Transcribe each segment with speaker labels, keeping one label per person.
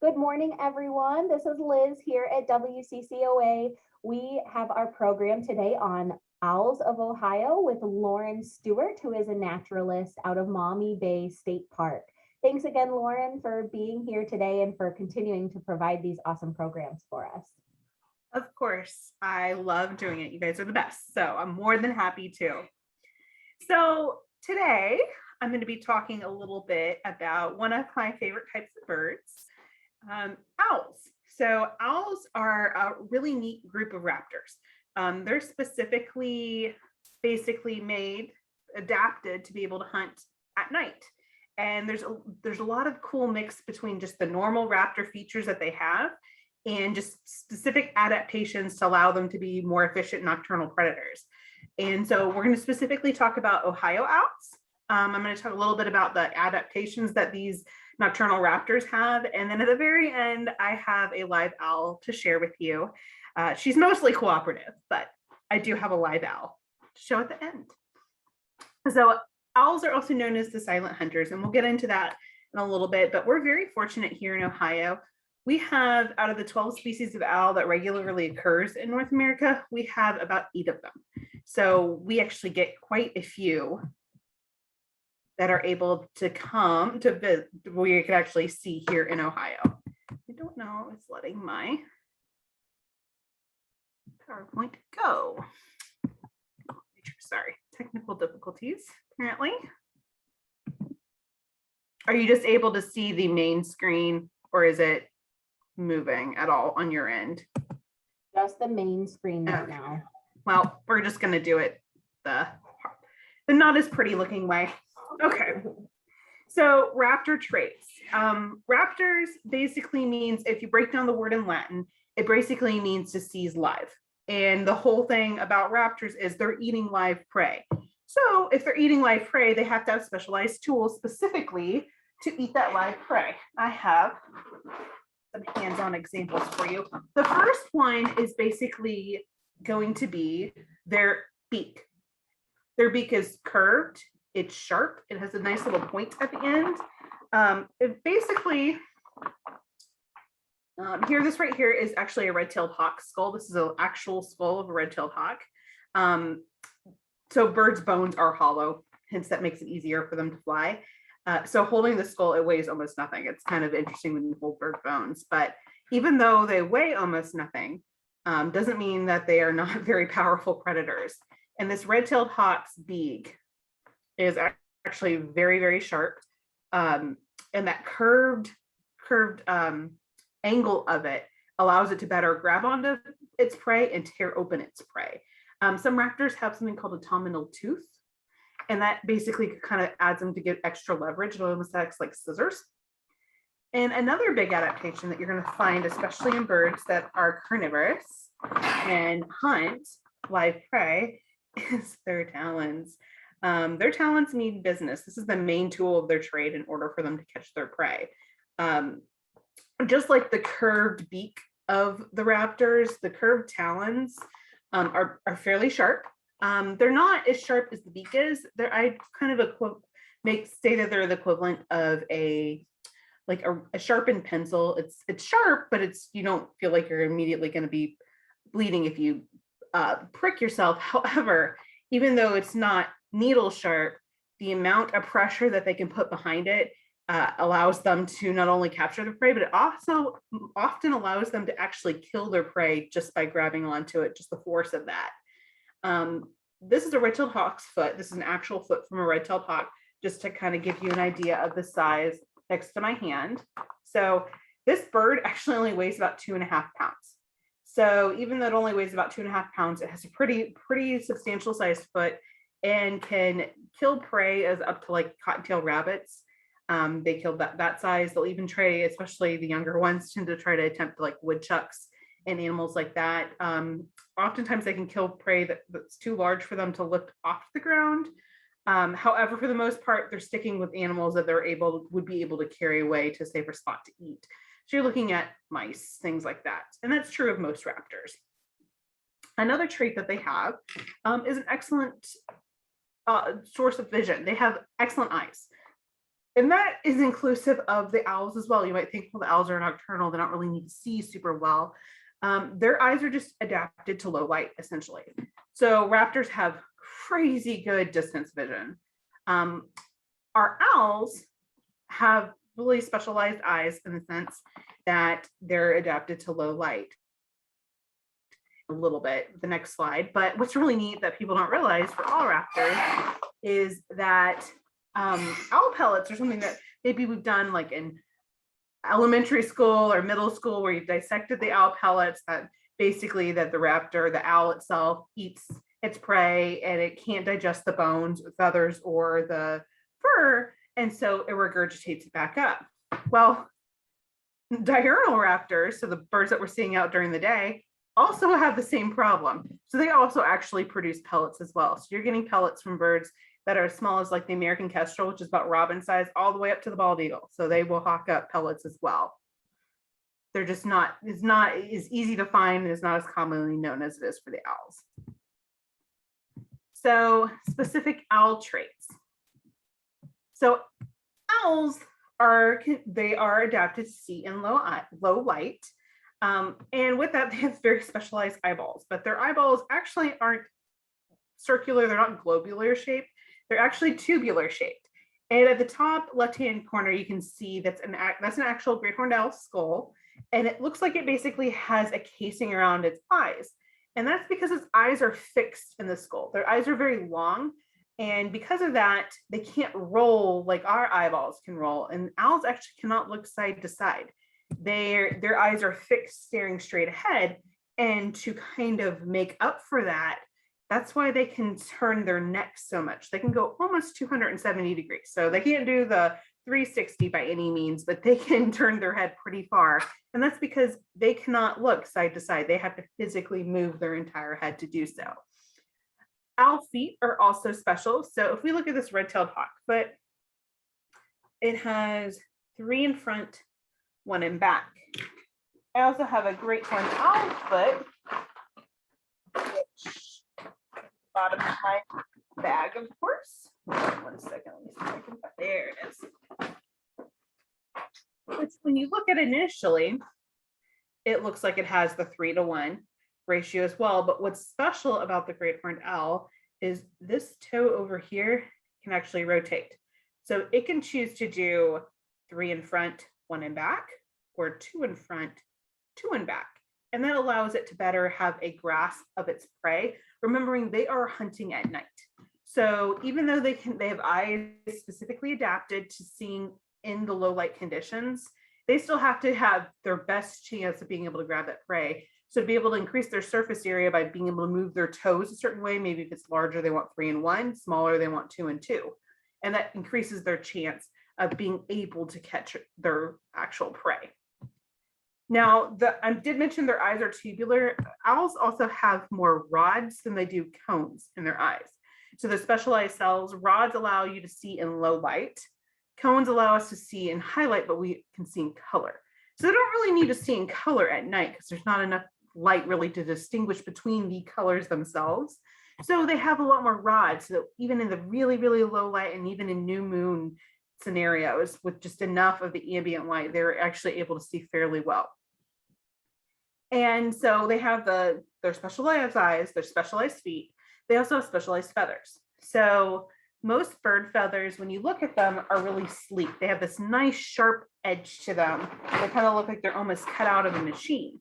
Speaker 1: Good morning, everyone. This is Liz here at WCCOA. We have our program today on Owls of Ohio with Lauren Stewart, who is a naturalist out of Maumee Bay State Park. Thanks again, Lauren, for being here today and for continuing to provide these awesome programs for us.
Speaker 2: Of course, I love doing it. You guys are the best, so I'm more than happy to. So today, I'm going to be talking a little bit about one of my favorite types of birds, owls. So owls are a really neat group of raptors. They're specifically basically adapted to be able to hunt at night. And there's a lot of cool mix between just the normal raptor features that they have and just specific adaptations to allow them to be more efficient nocturnal predators. And so we're going to specifically talk about Ohio owls. I'm going to talk a little bit about the adaptations that these nocturnal raptors have. And then at the very end, I have a live owl to share with you. She's mostly cooperative, but I do have a live owl to show at the end. So owls are also known as the silent hunters, and we'll get into that in a little bit, but we're very fortunate here in Ohio. We have, out of the 12 species of owl that regularly occurs in North America, we have about 8 of them. So we actually get quite a few that are able to come to visit, we can actually see here in Ohio. I don't know, it's letting my PowerPoint go. Sorry, technical difficulties, apparently. Are you just able to see the main screen, or is it moving at all on your end?
Speaker 1: Just the main screen right now.
Speaker 2: Well, we're just going to do it the not as pretty looking way. Okay. So raptor traits. Raptors basically means, if you break down the word in Latin, it basically means to seize live. And the whole thing about raptors is they're eating live prey. So if they're eating live prey, they have to have specialized tools specifically to eat that live prey. I have some hands-on examples for you. The first one is basically going to be their beak. Their beak is curved, it's sharp, it has a nice little point at the end. It basically, here, this right here is actually a red-tailed hawk skull. This is an actual skull of a red-tailed hawk. So birds' bones are hollow, hence that makes it easier for them to fly. So holding the skull, it weighs almost nothing. It's kind of interesting when you hold bird bones, but even though they weigh almost nothing, doesn't mean that they are not very powerful predators. And this red-tailed hawk's beak is actually very, very sharp. And that curved angle of it allows it to better grab onto its prey and tear open its prey. Some raptors have something called a terminal tooth, and that basically kind of adds them to get extra leverage. It almost acts like scissors. And another big adaptation that you're going to find, especially in birds that are carnivorous and hunt live prey, is their talons. Their talons mean business. This is the main tool of their trade in order for them to catch their prey. Just like the curved beak of the raptors, the curved talons are fairly sharp. They're not as sharp as the beak is. I kind of say that they're the equivalent of a sharpened pencil. It's sharp, but you don't feel like you're immediately going to be bleeding if you prick yourself. However, even though it's not needle sharp, the amount of pressure that they can put behind it allows them to not only capture the prey, but it also often allows them to actually kill their prey just by grabbing onto it, just the force of that. This is a red-tailed hawk's foot. This is an actual foot from a red-tailed hawk, just to kind of give you an idea of the size next to my hand. So this bird actually only weighs about 2.5 pounds. So even though it only weighs about 2.5 pounds, it has a pretty substantial sized foot and can kill prey as up to like cottontail rabbits. They kill that size. They'll even try, especially the younger ones, tend to try to attempt like woodchucks and animals like that. Oftentimes they can kill prey that's too large for them to lift off the ground. However, for the most part, they're sticking with animals that would be able to carry away to a safer spot to eat. So you're looking at mice, things like that. And that's true of most raptors. Another trait that they have is an excellent source of vision. They have excellent eyes. And that is inclusive of the owls as well. You might think, well, the owls are nocturnal, they don't really need to see super well. Their eyes are just adapted to low light, essentially. So raptors have crazy good distance vision. Our owls have really specialized eyes in the sense that they're adapted to low light a little bit, the next slide. But what's really neat that people don't realize for all raptors is that owl pellets are something that maybe we've done like in elementary school or middle school, where you've dissected the owl pellets, that basically that the raptor, the owl itself, eats its prey and it can't digest the bones, feathers, or the fur, and so it regurgitates it back up. Well, diurnal raptors, so the birds that we're seeing out during the day, also have the same problem. So they also actually produce pellets as well. So you're getting pellets from birds that are as small as like the American kestrel, which is about robin size, all the way up to the bald eagle. So they will hawk up pellets as well. They're just not, it's not as easy to find, and it's not as commonly known as it is for the owls. So specific owl traits. So owls are adapted to see in low light. And with that, they have very specialized eyeballs, but their eyeballs actually aren't circular, they're not globular shaped, they're actually tubular shaped. And at the top left-hand corner, you can see that's an actual great horned owl skull. And it looks like it basically has a casing around its eyes. And that's because its eyes are fixed in the skull. Their eyes are very long. And because of that, they can't roll like our eyeballs can roll. And owls actually cannot look side to side. Their eyes are fixed, staring straight ahead. And to kind of make up for that, that's why they can turn their neck so much. They can go almost 270 degrees. So they can't do the 360 by any means, but they can turn their head pretty far. And that's because they cannot look side to side. They have to physically move their entire head to do so. Owl feet are also special. So if we look at this red-tailed hawkfoot, it has 3 in front, 1 in back. I also have a great horned owl foot, which bottom of my bag, of course. 1 second, let me see if I can find, there it is. Which when you look at it initially, it looks like it has the 3-to-1 ratio as well. But what's special about the great horned owl is this toe over here can actually rotate. So it can choose to do 3 in front, 1 in back, or 2 in front, 2 in back. And that allows it to better have a grasp of its prey, remembering they are hunting at night. So even though they have eyes specifically adapted to seeing in the low light conditions, they still have to have their best chance of being able to grab that prey. So to be able to increase their surface area by being able to move their toes a certain way, maybe if it's larger, they want 3 in 1, smaller, they want 2 in 2. And that increases their chance of being able to catch their actual prey. Now, I did mention their eyes are tubular. Owls also have more rods than they do cones in their eyes. So the specialized cells, rods allow you to see in low light. Cones allow us to see in highlight, but we can see in color. So they don't really need to see in color at night because there's not enough light really to distinguish between the colors themselves. So they have a lot more rods, so that even in the really, really low light and even in new moon scenarios with just enough of the ambient light, they're actually able to see fairly well. And so they have their specialized eyes, their specialized feet. They also have specialized feathers. So most bird feathers, when you look at them, are really sleek. They have this nice sharp edge to them. They kind of look like they're almost cut out of a machine.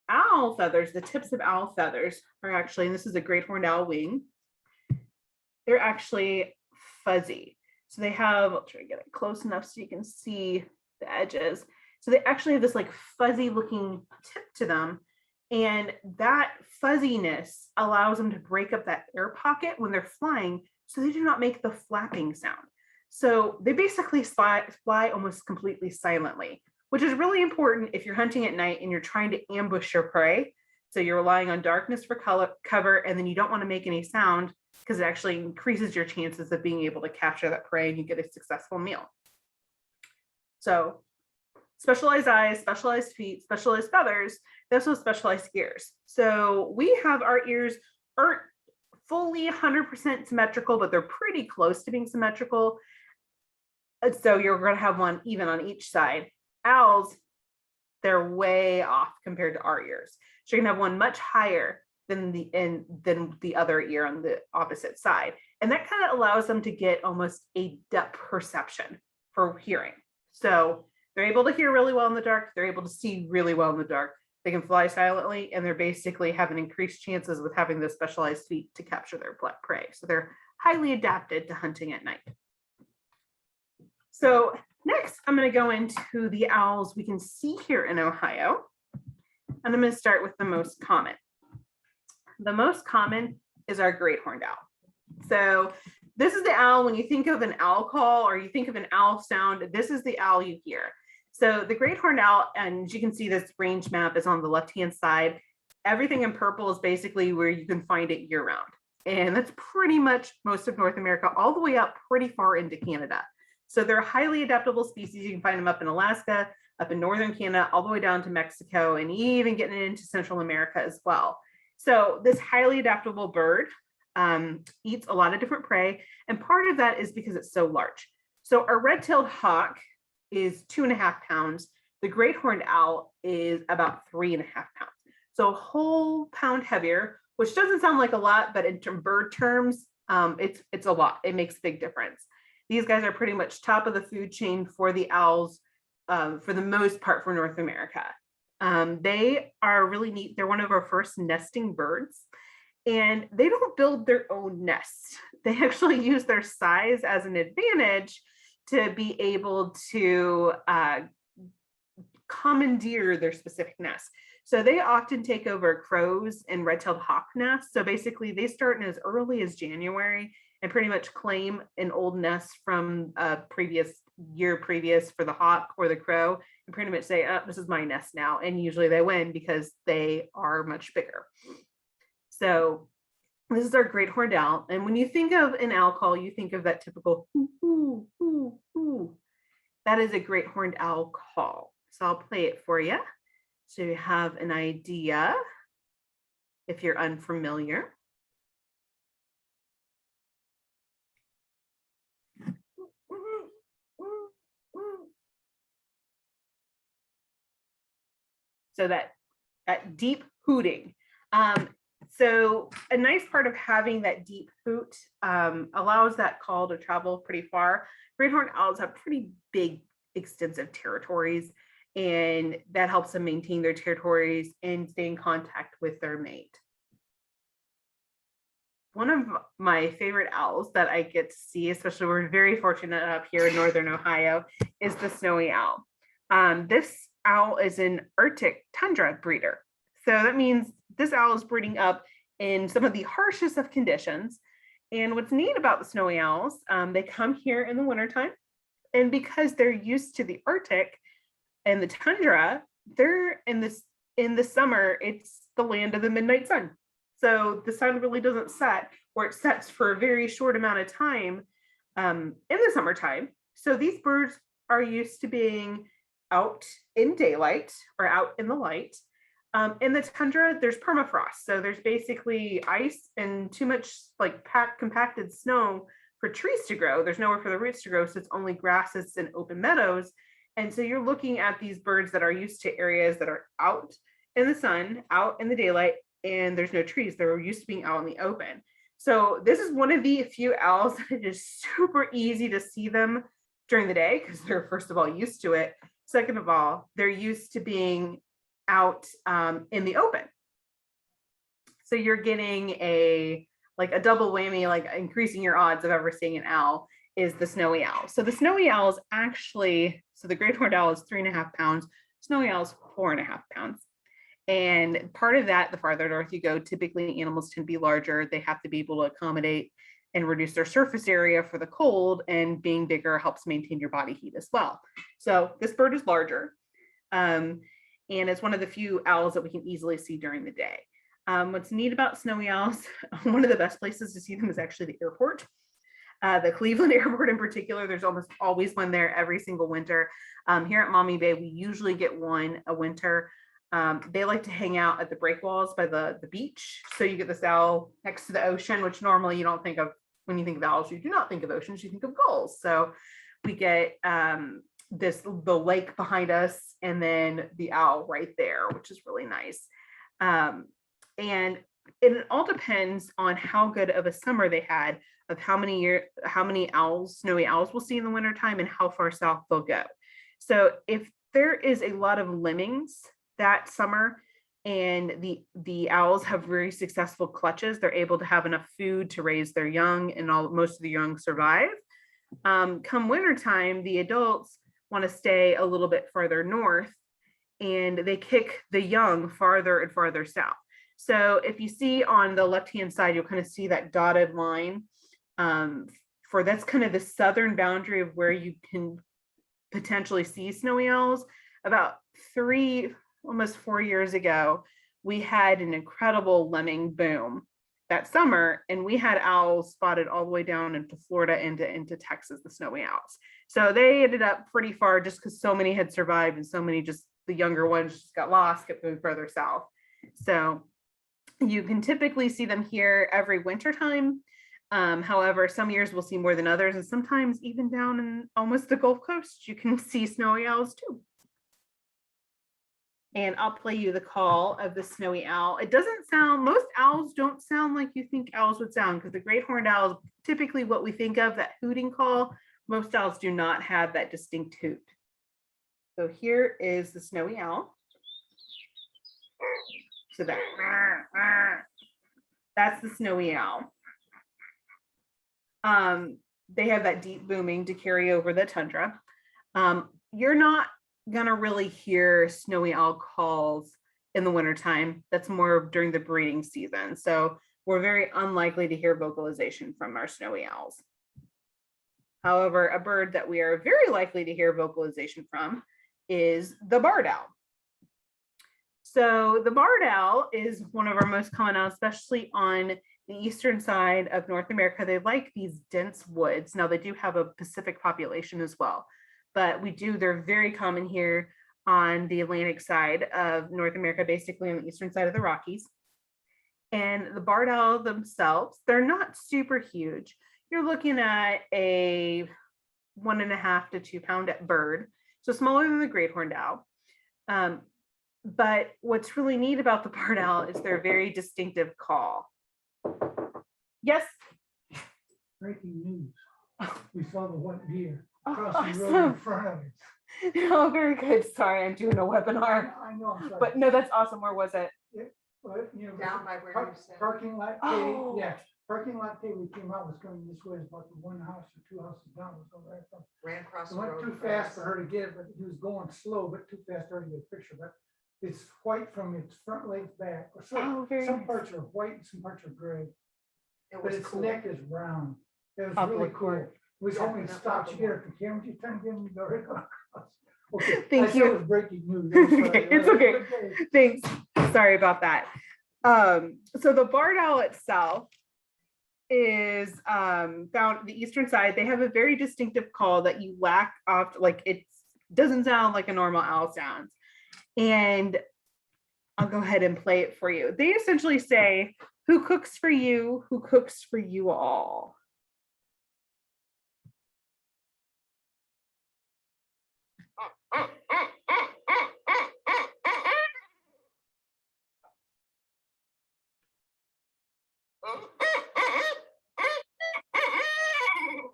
Speaker 2: Owl feathers, the tips of owl feathers are actually, and this is a great horned owl wing, they're actually fuzzy. So they have, I'll try to get it close enough so you can see the edges. So they actually have this like fuzzy looking tip to them. And that fuzziness allows them to break up that air pocket when they're flying, so they do not make the flapping sound. So they basically fly almost completely silently, which is really important if you're hunting at night and you're trying to ambush your prey. So you're relying on darkness for cover, and then you don't want to make any sound because it actually increases your chances of being able to capture that prey and you get a successful meal. So specialized eyes, specialized feet, specialized feathers, they also have specialized ears. So we have, our ears aren't fully 100% symmetrical, but they're pretty close to being symmetrical. So you're going to have one even on each side. Owls, they're way off compared to our ears. So you're going to have one much higher than the other ear on the opposite side. And that kind of allows them to get almost a depth perception for hearing. So they're able to hear really well in the dark. They're able to see really well in the dark. They can fly silently, and they're basically having increased chances with having those specialized feet to capture their prey. So they're highly adapted to hunting at night. So next, I'm going to go into the owls we can see here in Ohio. And I'm going to start with the most common. The most common is our great horned owl. So this is the owl. When you think of an owl call or you think of an owl sound, this is the owl you hear. So the great horned owl, and as you can see, this range map is on the left-hand side. Everything in purple is basically where you can find it year-round. And that's pretty much most of North America, all the way up pretty far into Canada. So they're a highly adaptable species. You can find them up in Alaska, up in northern Canada, all the way down to Mexico, and even getting into Central America as well. So this highly adaptable bird eats a lot of different prey, and part of that is because it's so large. So our red-tailed hawk is 2.5 pounds. The great horned owl is about 3.5 pounds. So a whole pound heavier, which doesn't sound like a lot, but in bird terms, it's a lot. It makes a big difference. These guys are pretty much top of the food chain for the owls, for the most part for North America. They are really neat. They're one of our first nesting birds, and they don't build their own nests. They actually use their size as an advantage to be able to commandeer their specific nests. So they often take over crows and red-tailed hawk nests. So basically they start in as early as January and pretty much claim an old nest from a previous for the hawk or the crow, and pretty much say, oh, this is my nest now. And usually they win because they are much bigger. So this is our great horned owl. And when you think of an owl call, you think of that typical hoo, hoo, hoo, hoo. That is a great horned owl call. So I'll play it for you so you have an idea if you're unfamiliar. So that deep hooting. So a nice part of having that deep hoot allows that call to travel pretty far. Great horned owls have pretty big, extensive territories, and that helps them maintain their territories and stay in contact with their mate. One of my favorite owls that I get to see, especially we're very fortunate up here in Northern Ohio, is the snowy owl. This owl is an Arctic tundra breeder. So that means this owl is breeding up in some of the harshest of conditions. And what's neat about the snowy owls, they come here in the wintertime. And because they're used to the Arctic and the tundra, they're in the summer, it's the land of the midnight sun. So the sun really doesn't set, or it sets for a very short amount of time in the summertime. So these birds are used to being out in daylight or out in the light. In the tundra, there's permafrost. So there's basically ice and too much like compacted snow for trees to grow. There's nowhere for the roots to grow. So it's only grasses and open meadows. And so you're looking at these birds that are used to areas that are out in the sun, out in the daylight, and there's no trees. They're used to being out in the open. So this is one of the few owls that it is super easy to see them during the day because they're, first of all, used to it. Second of all, they're used to being out in the open. So you're getting a double whammy, like increasing your odds of ever seeing an owl is the snowy owl. So the snowy owl is actually, so the great horned owl is 3.5 pounds, snowy owl is 4.5 pounds. And part of that, the farther north you go, typically animals tend to be larger. They have to be able to accommodate and reduce their surface area for the cold, and being bigger helps maintain your body heat as well. So this bird is larger, and it's one of the few owls that we can easily see during the day. What's neat about snowy owls, one of the best places to see them is actually the airport. The Cleveland airport in particular, there's almost always one there every single winter. Here at Maumee Bay, we usually get one a winter. They like to hang out at the breakwalls by the beach. So you get this owl next to the ocean, which normally you don't think of when you think of owls. You do not think of oceans, you think of gulls. So we get the lake behind us, and then the owl right there, which is really nice. And it all depends on how good of a summer they had, of how many owls, snowy owls we'll see in the wintertime, and how far south they'll go. So if there is a lot of lemmings that summer, and the owls have very successful clutches, they're able to have enough food to raise their young, and most of the young survive. Come wintertime, the adults want to stay a little bit further north, and they kick the young farther and farther south. So if you see on the left-hand side, you'll kind of see that dotted line. That's kind of the southern boundary of where you can potentially see snowy owls. About almost 4 years ago, we had an incredible lemming boom that summer, and we had owls spotted all the way down into Florida, into Texas, the snowy owls. So they ended up pretty far, just because so many had survived, and so many, just the younger ones just got lost, kept going further south. So you can typically see them here every winter time. However, some years we'll see more than others, and sometimes even down in almost the Gulf Coast, you can see snowy owls too. And I'll play you the call of the snowy owl. It doesn't sound, most owls don't sound like you think owls would sound, because the great horned owl is typically what we think of, that hooting call. Most owls do not have that distinct hoot. So here is the snowy owl. So that's the snowy owl. They have that deep booming to carry over the tundra. You're not gonna really hear snowy owl calls in the wintertime. That's more during the breeding season. So we're very unlikely to hear vocalization from our snowy owls. However, a bird that we are very likely to hear vocalization from is the barred owl. So the barred owl is one of our most common owls, especially on the eastern side of North America. They like these dense woods. Now, they do have a Pacific population as well, but they're very common here on the Atlantic side of North America, basically on the eastern side of the Rockies. And the barred owl themselves, they're not super huge. You're looking at a 1.5 to 2 pound bird, so smaller than the great horned owl. But what's really neat about the barred owl is their very distinctive call. Yes?
Speaker 3: Breaking news. We saw the white deer across
Speaker 2: Awesome.
Speaker 3: the road in front of us.
Speaker 2: Oh, very good. Sorry, I'm doing a webinar.
Speaker 3: I know, I'm sorry.
Speaker 2: But no, that's awesome. Where was it?
Speaker 3: But, you know,
Speaker 4: Down by where you said.
Speaker 3: parking lot
Speaker 2: Oh.
Speaker 3: K, yeah, parking lot K, we came out, was coming this way, about the one house or 2 houses down, was going right across.
Speaker 4: Ran across
Speaker 3: It
Speaker 4: the
Speaker 3: went
Speaker 4: road.
Speaker 3: too fast for her to get it, but he was going slow, but too fast for her to get a picture, but it's white from its front legs back. Or
Speaker 2: Oh, very
Speaker 3: some
Speaker 2: nice.
Speaker 3: parts are white and some parts are gray,
Speaker 4: It
Speaker 3: but
Speaker 4: was
Speaker 3: its
Speaker 4: cool.
Speaker 3: neck is round. It was
Speaker 2: I'll
Speaker 3: really
Speaker 2: look
Speaker 3: cool.
Speaker 2: for it.
Speaker 3: We was
Speaker 4: Yeah,
Speaker 3: hoping to
Speaker 4: that
Speaker 3: stop,
Speaker 4: was
Speaker 3: you
Speaker 4: the
Speaker 3: get her from camera, you trying to get me, go right across. Okay,
Speaker 2: Thank
Speaker 3: I said
Speaker 2: you.
Speaker 3: it was breaking news. I'm sorry.
Speaker 2: Okay, it's okay. Thanks. Sorry about that. So the barred owl itself is found on the eastern side. They have a very distinctive call that you lack off, like it doesn't sound like a normal owl sounds. And I'll go ahead and play it for you. They essentially say, "Who cooks for you? Who cooks for you all?"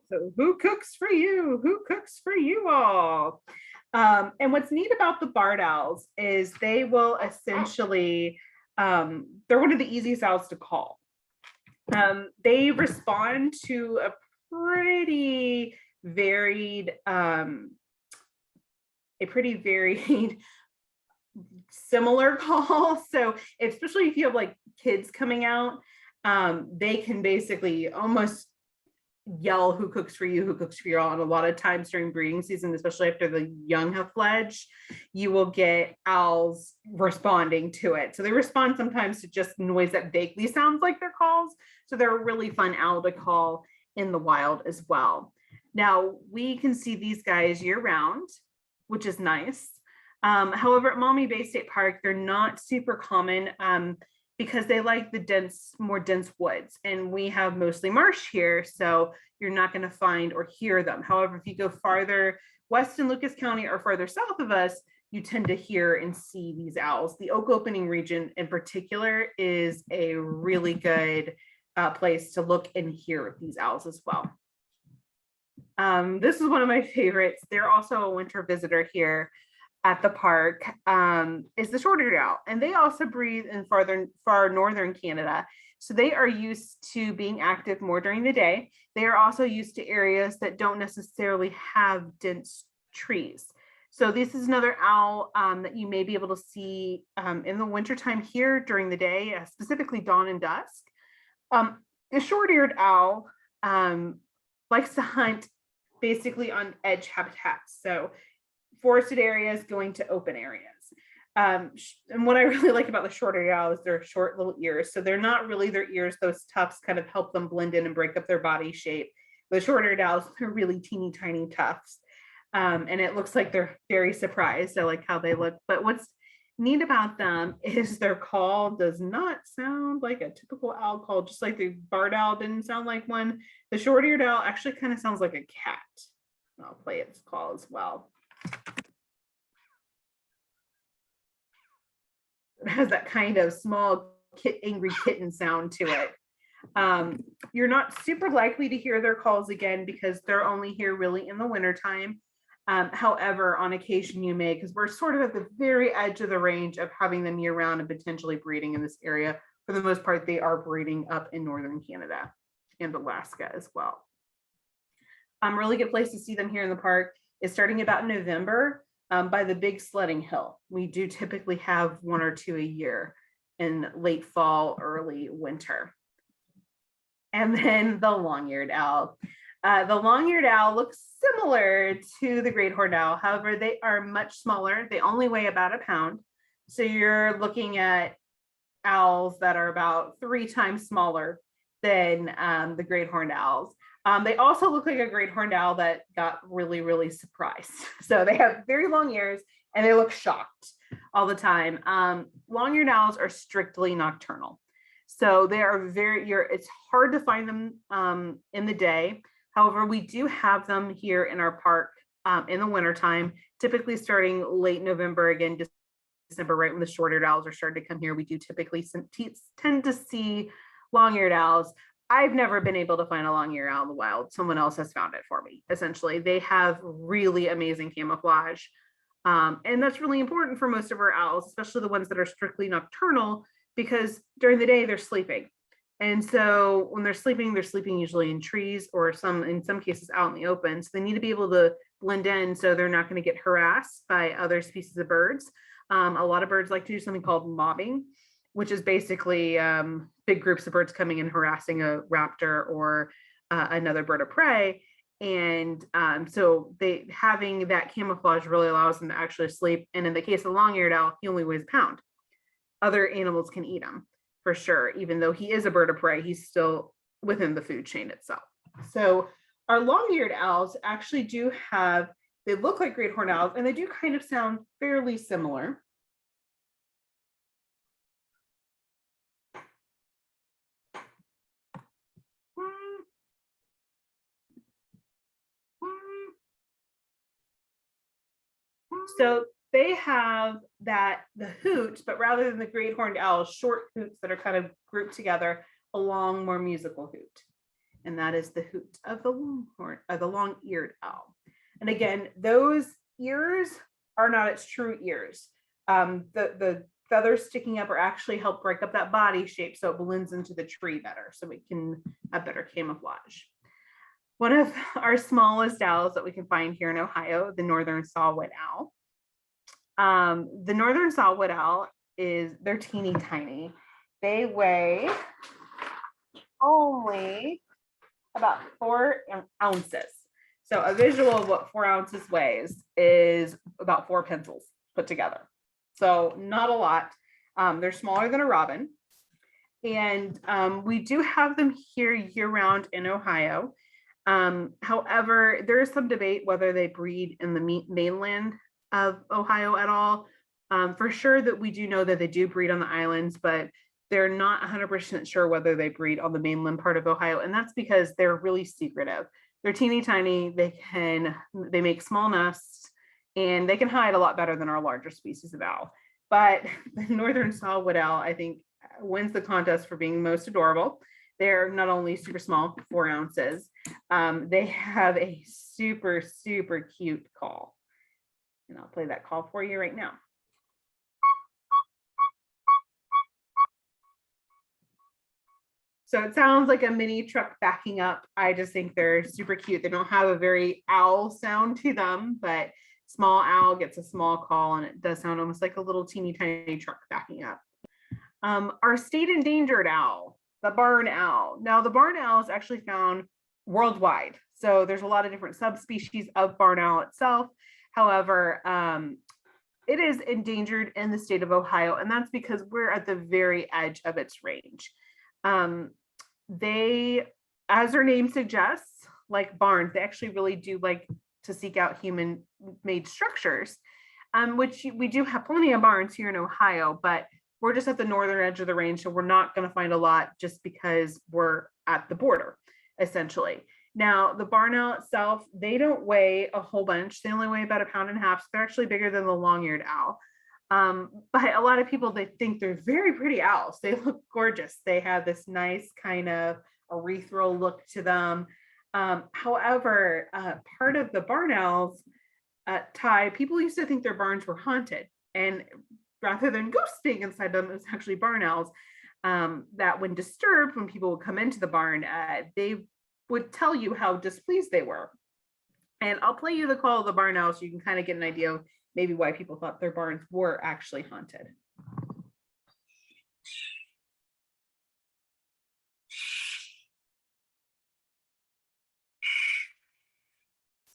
Speaker 2: So who cooks for you? Who cooks for you all? And what's neat about the barred owls is they will essentially, they're one of the easiest owls to call. They respond to a pretty varied, similar call. So especially if you have like kids coming out, they can basically almost yell, "Who cooks for you? Who cooks for you all?" And a lot of times during breeding season, especially after the young have fledged, you will get owls responding to it. So they respond sometimes to just noise that vaguely sounds like their calls. So they're a really fun owl to call in the wild as well. Now we can see these guys year round, which is nice. However, at Maumee Bay State Park, they're not super common. because they like the more dense woods. And we have mostly marsh here, so you're not going to find or hear them. However, if you go farther west in Lucas County or farther south of us, you tend to hear and see these owls. The oak opening region in particular is a really good place to look and hear these owls as well. This is one of my favorites. They're also a winter visitor here at the park, is the Shorteared Owl. And they also breed in far northern Canada. So they are used to being active more during the day. They are also used to areas that don't necessarily have dense trees. So this is another owl that you may be able to see in the wintertime here during the day, specifically dawn and dusk. The Short-eared owl likes to hunt basically on edge habitats. So forested areas going to open areas. And what I really like about the Short-eared owl is their short little ears. So they're not really their ears, those tufts kind of help them blend in and break up their body shape. The Short-eared owls, they're really teeny tiny tufts. And it looks like they're very surprised. I like how they look. But what's neat about them is their call does not sound like a typical owl call, just like the barred owl didn't sound like one. The Short-eared owl actually kind of sounds like a cat. I'll play its call as well. It has that kind of small angry kitten sound to it. You're not super likely to hear their calls again because they're only here really in the wintertime. However, on occasion you may, because we're sort of at the very edge of the range of having them year round and potentially breeding in this area. For the most part, they are breeding up in northern Canada and Alaska as well. Really good place to see them here in the park is starting about November by the big sledding hill. We do typically have one or two a year in late fall, early winter. And then the long-eared owl. The long-eared owl looks similar to the great horned owl. However, they are much smaller. They only weigh about a pound. So you're looking at owls that are about 3 times smaller than the great horned owls. They also look like a great horned owl that got really, really surprised. So they have very long ears and they look shocked all the time. Long-eared owls are strictly nocturnal. So they are it's hard to find them in the day. However, we do have them here in our park in the wintertime, typically starting late November, again, December, right when the short-eared owls are starting to come here. We do typically tend to see long-eared owls. I've never been able to find a long-eared owl in the wild. Someone else has found it for me, essentially. They have really amazing camouflage. And that's really important for most of our owls, especially the ones that are strictly nocturnal, because during the day they're sleeping. And so when they're sleeping usually in trees or in some cases out in the open. So they need to be able to blend in so they're not going to get harassed by other species of birds. A lot of birds like to do something called mobbing, which is basically big groups of birds coming and harassing a raptor or another bird of prey. And so having that camouflage really allows them to actually sleep. And in the case of the long-eared owl, he only weighs a pound. Other animals can eat him for sure. Even though he is a bird of prey, he's still within the food chain itself. So our long-eared owls actually they look like great horned owls and they do kind of sound fairly similar. So they have the hoot, but rather than the great horned owl, short hoots that are kind of grouped together, a long, more musical hoot. And that is the hoot of the long-eared owl. And again, those ears are not its true ears. The feathers sticking up are actually help break up that body shape so it blends into the tree better, so we can have better camouflage. One of our smallest owls that we can find here in Ohio, the northern saw-whet owl. The northern saw-whet owl they're teeny tiny. They weigh only about 4 ounces. So a visual of what 4 ounces weighs is about 4 pencils put together. So not a lot. They're smaller than a robin. And we do have them here year round in Ohio. However, there is some debate whether they breed in the mainland of Ohio at all. For sure that we do know that they do breed on the islands, but they're not 100% sure whether they breed on the mainland part of Ohio, and that's because they're really secretive. They're teeny tiny, they make small nests, and they can hide a lot better than our larger species of owl. But the northern saw-whet owl, I think, wins the contest for being most adorable. They're not only super small, 4 ounces, they have a super, super cute call. And I'll play that call for you right now. So it sounds like a mini truck backing up. I just think they're super cute. They don't have a very owl sound to them, but small owl gets a small call, and it does sound almost like a little teeny tiny truck backing up. Our state endangered owl, the barn owl. Now, the barn owl is actually found worldwide. So there's a lot of different subspecies of barn owl itself. However, it is endangered in the state of Ohio, and that's because we're at the very edge of its range. They, as their name suggests, like barns, they actually really do like to seek out human-made structures, which we do have plenty of barns here in Ohio, but we're just at the northern edge of the range, so we're not going to find a lot just because we're at the border, essentially. Now, the barn owl itself, they don't weigh a whole bunch. They only weigh about 1.5 pounds. So they're actually bigger than the long-eared owl. But a lot of people, they think they're very pretty owls. They look gorgeous. They have this nice kind of ethereal look to them. However, part of the barn owls, Ty, people used to think their barns were haunted, and rather than ghosts being inside them, it was actually barn owls that when disturbed, when people would come into the barn, they would tell you how displeased they were. And I'll play you the call of the barn owl so you can kind of get an idea of maybe why people thought their barns were actually haunted.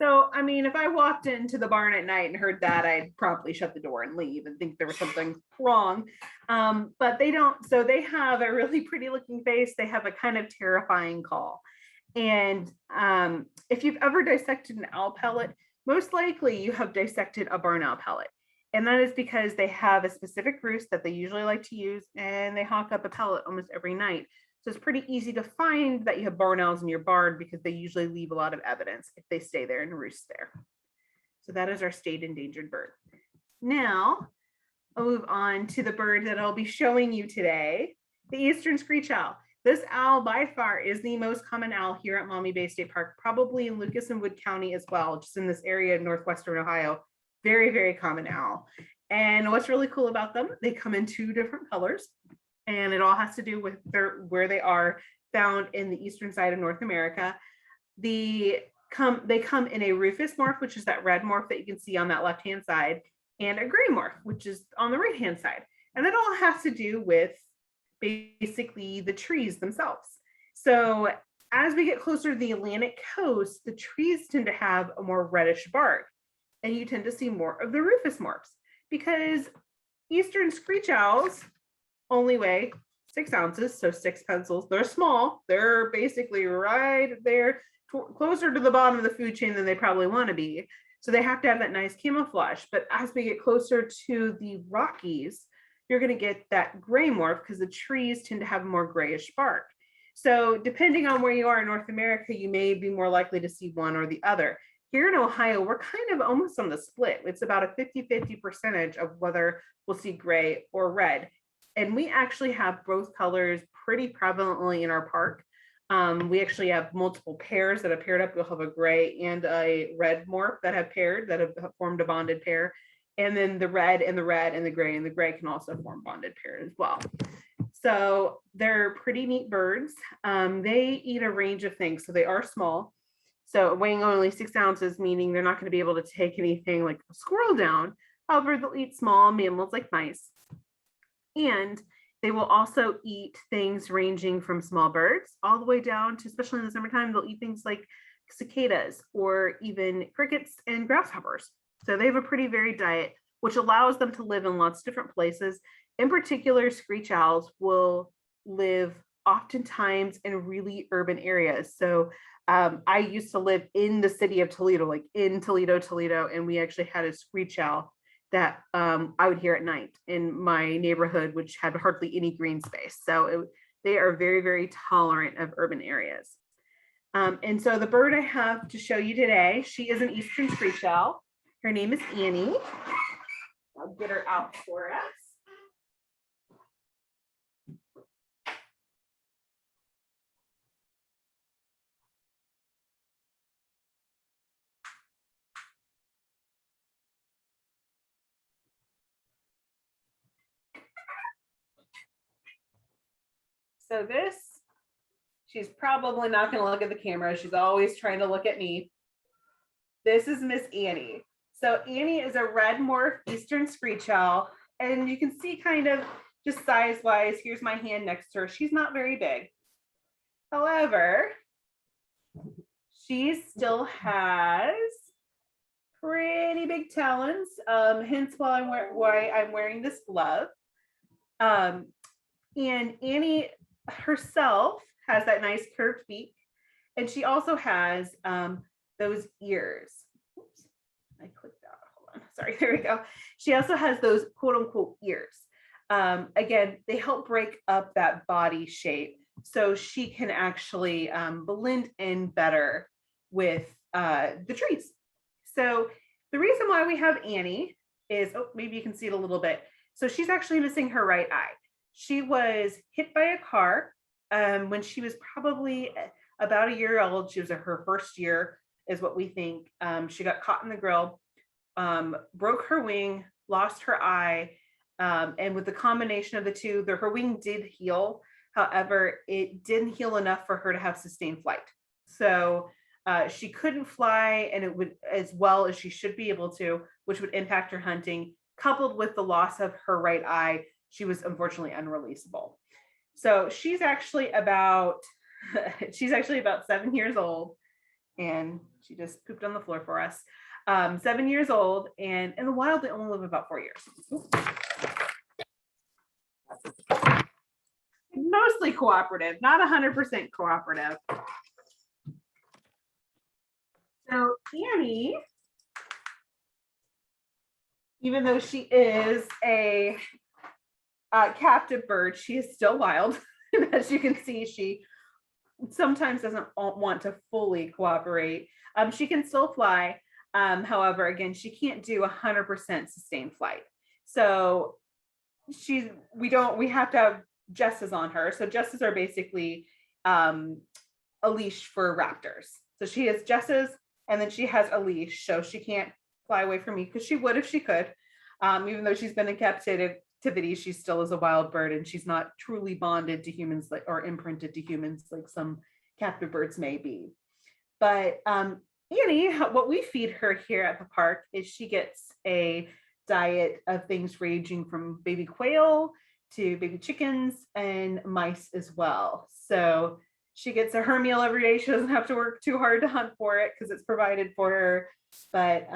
Speaker 2: So, I mean, if I walked into the barn at night and heard that, I'd probably shut the door and leave and think there was something wrong. But they don't. So they have a really pretty looking face. They have a kind of terrifying call. And if you've ever dissected an owl pellet, most likely you have dissected a barn owl pellet. And that is because they have a specific roost that they usually like to use, and they hawk up a pellet almost every night. So it's pretty easy to find that you have barn owls in your barn because they usually leave a lot of evidence if they stay there and roost there. So that is our state endangered bird. Now, I'll move on to the bird that I'll be showing you today, the Eastern Screech Owl. This owl by far is the most common owl here at Maumee Bay State Park, probably in Lucas and Wood County as well, just in this area of northwestern Ohio. Very, very common owl. And what's really cool about them, they come in 2 different colors, and it all has to do with where they are found in the eastern side of North America. They come in a rufous morph, which is that red morph that you can see on that left-hand side, and a gray morph, which is on the right-hand side. And that all has to do with basically the trees themselves. So as we get closer to the Atlantic coast, the trees tend to have a more reddish bark, and you tend to see more of the rufous morphs because Eastern Screech Owls only weigh 6 ounces, so 6 pencils. They're small. They're basically right there, closer to the bottom of the food chain than they probably want to be. So they have to have that nice camouflage. But as we get closer to the Rockies, you're going to get that gray morph because the trees tend to have more grayish bark. So depending on where you are in North America, you may be more likely to see one or the other. Here in Ohio, we're kind of almost on the split. It's about a 50-50 percentage of whether we'll see gray or red. And we actually have both colors pretty prevalently in our park. We actually have multiple pairs that have paired up. We'll have a gray and a red morph that have paired, that have formed a bonded pair. And then the red and the red and the gray can also form bonded pairs as well. So they're pretty neat birds. They eat a range of things. So they are small. So weighing only 6 ounces, meaning they're not going to be able to take anything like a squirrel down. However, they'll eat small mammals like mice. And they will also eat things ranging from small birds all the way down to, especially in the summertime, they'll eat things like cicadas or even crickets and grasshoppers. So they have a pretty varied diet, which allows them to live in lots of different places. In particular, screech owls will live oftentimes in really urban areas. So I used to live in the city of Toledo, like in Toledo, and we actually had a screech owl that I would hear at night in my neighborhood, which had hardly any green space. So they are very, very tolerant of urban areas. And so the bird I have to show you today, she is an Eastern Screech Owl. Her name is Annie. I'll get her out for us. So this, she's probably not going to look at the camera. She's always trying to look at me. This is Miss Annie. So Annie is a red morph Eastern Screech Owl. And you can see kind of just size-wise, here's my hand next to her. She's not very big. However, she still has pretty big talons, hence why I'm wearing this glove. And Annie herself has that nice curved beak, and she also has those ears. Oops, I clicked out. Hold on. Sorry, there we go. She also has those quote unquote ears. Again, they help break up that body shape so she can actually blend in better with the trees. So the reason why we have Annie is, oh, maybe you can see it a little bit. So she's actually missing her right eye. She was hit by a car when she was probably about a year old. She was her first year, is what we think. She got caught in the grill, broke her wing, lost her eye, and with the combination of the two, her wing did heal. However, it didn't heal enough for her to have sustained flight. So she couldn't fly, and it would as well as she should be able to, which would impact her hunting. Coupled with the loss of her right eye, she was unfortunately unreleasable. So she's actually about 7 years old, and she just pooped on the floor for us. 7 years old, and in the wild they only live about 4 years. Mostly cooperative, not 100% cooperative. So Annie, even though she is a captive bird, she is still wild. And as you can see, she sometimes doesn't want to fully cooperate. She can still fly. However, again, she can't do 100% sustained flight. So we have to have jesses on her. So jesses are basically a leash for raptors. So she has jesses, and then she has a leash. So she can't fly away from me, because she would if she could. Even though she's been in captivity, she still is a wild bird, and she's not truly bonded to humans or imprinted to humans like some captive birds may be. But Annie, what we feed her here at the park is she gets a diet of things ranging from baby quail to baby chickens and mice as well. So she gets her meal every day. She doesn't have to work too hard to hunt for it because it's provided for her. But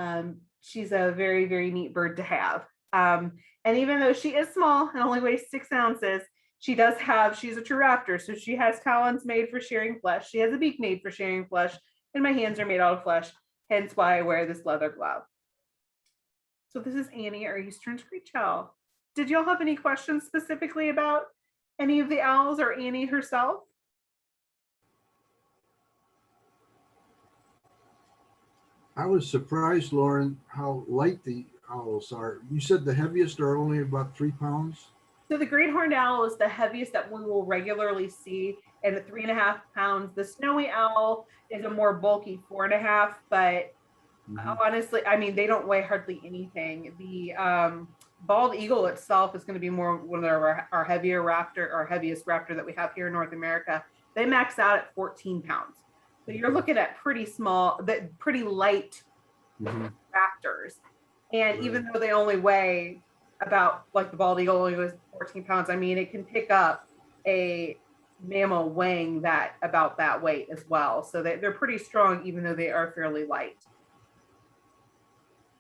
Speaker 2: she's a very, very neat bird to have. And even though she is small and only weighs 6 ounces, she's a true raptor. So she has talons made for shearing flesh. She has a beak made for shearing flesh, and my hands are made out of flesh. Hence why I wear this leather glove. So this is Annie, our Eastern Screech Owl. Did y'all have any questions specifically about any of the owls or Annie herself?
Speaker 4: I was surprised, Lauren, how light the owls are. You said the heaviest are only about 3 pounds?
Speaker 2: So the great horned owl is the heaviest that we will regularly see, and at 3.5 pounds. The snowy owl is a more bulky 4.5, but honestly, I mean, they don't weigh hardly anything. The bald eagle itself is going to be one of our heavier raptor, our heaviest raptor that we have here in North America. They max out at 14 pounds. So you're looking at pretty light raptors. And even though they only weigh about, like the bald eagle only weighs 14 pounds, I mean, it can pick up a mammal weighing about that weight as well. So they're pretty strong, even though they are fairly light.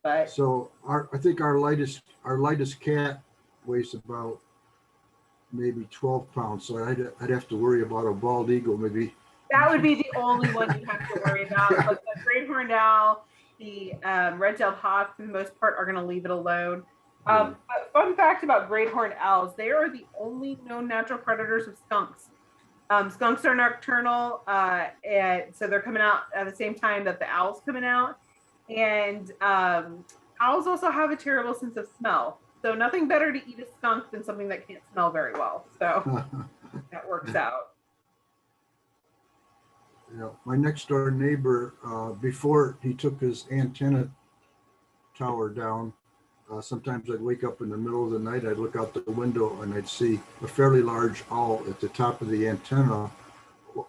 Speaker 2: But
Speaker 4: so I think our lightest cat weighs about maybe 12 pounds. So I'd have to worry about a bald eagle maybe.
Speaker 2: That would be the only one you have to worry about. But the great horned owl The red-tailed hawk, for the most part, are going to leave it alone. But fun fact about great horned owls, they are the only known natural predators of skunks. Skunks are nocturnal, and so they're coming out at the same time that the owl's coming out. And owls also have a terrible sense of smell. So nothing better to eat a skunk than something that can't smell very well. So that works out.
Speaker 4: Yeah, my next door neighbor, before he took his antenna tower down, sometimes I'd wake up in the middle of the night, I'd look out the window and I'd see a fairly large owl at the top of the antenna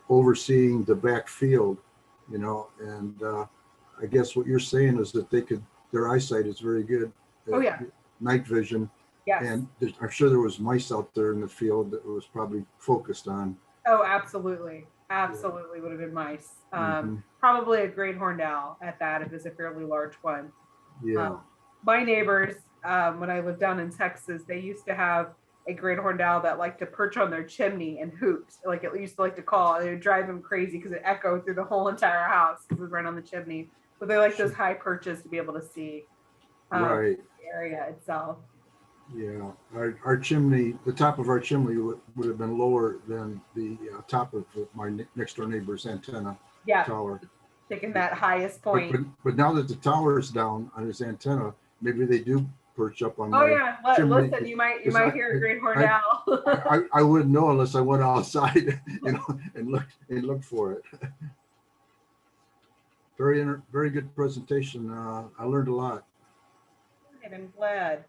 Speaker 4: overseeing the back field, you know, and I guess what you're saying is that their eyesight is very good.
Speaker 2: Oh, yeah.
Speaker 4: Night vision.
Speaker 2: Yes.
Speaker 4: And I'm sure there was mice out there in the field that it was probably focused on.
Speaker 2: Oh, absolutely. Absolutely would have been mice. Probably a great horned owl at that, if it's a fairly large one.
Speaker 4: Yeah.
Speaker 2: My neighbors, when I lived down in Texas, they used to have a great horned owl that liked to perch on their chimney and hoot. Like it used to like to call. It would drive them crazy because it echoed through the whole entire house because it was right on the chimney. But they like those high perches to be able to see
Speaker 4: Right.
Speaker 2: the area itself.
Speaker 4: Yeah, our chimney, the top of our chimney would have been lower than the top of my next door neighbor's antenna tower.
Speaker 2: Taking that highest point.
Speaker 4: But now that the tower is down on his antenna, maybe they do perch up on.
Speaker 2: Oh yeah,
Speaker 4: chimney.
Speaker 2: Listen, you might hear a great horned owl.
Speaker 4: I wouldn't know unless I went outside, you know, and looked for it. Very good presentation. I learned a lot.
Speaker 2: I'm glad.